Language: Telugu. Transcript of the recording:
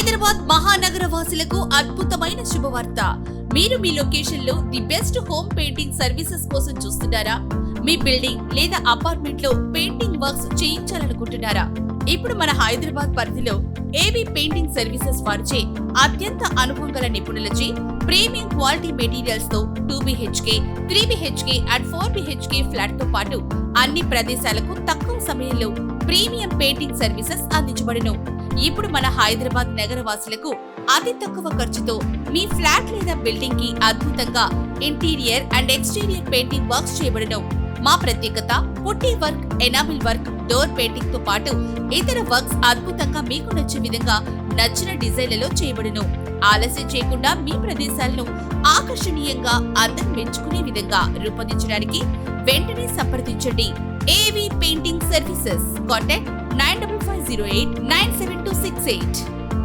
హైదరాబాద్ మహానగర వాసులకు అద్భుతమైన శుభవార్త. మీరు మీ లొకేషన్ లో the best home painting services కోసం చూస్తున్నారా? మీ బిల్డింగ్ లేదా అపార్ట్మెంట్ లో పెయింటింగ్ వర్క్స్ చేయించాలనుకుంటున్నారా? ఇప్పుడు మన హైదరాబాద్ పరిధిలో ఏవి పెయింటింగ్ సర్వీసెస్ వారిచే అత్యంత అనుభవం గల నిపుణులచే ప్రీమియం క్వాలిటీ మెటీరియల్స్ తో 2BHK, 3BHK and 4BHK flat తో పాటు అన్ని ప్రదేశాలకు తక్కువ సమయంలో ప్రీమియం పెయింటింగ్ సర్వీసెస్ అందించబడును. ఇప్పుడు మన హైదరాబాద్ నగర వాసులకు అతి తక్కువ ఖర్చుతో మీ ఫ్లాట్ లేదా బిల్డింగ్ కి అద్భుతంగా interior and exterior painting works చేయబడును. మా ప్రత్యేకత పుట్టి work, enamel work, door painting తో పాటు ఇతర వర్క్స్ అద్భుతంగా మీకు నచ్చే విధంగా నచ్చిన డిజైన్లలో చేయబడును. ఆలస్యం చేయకుండా మీ ప్రదేశాలను ఆకర్షణీయంగా అందరూ మెచ్చుకునే విధంగా రూపొందించడానికి వెంటనే సంప్రదించండి. ఏవి పెయింటింగ్ సర్వీసెస్. కాంటాక్ట్ 9550897268.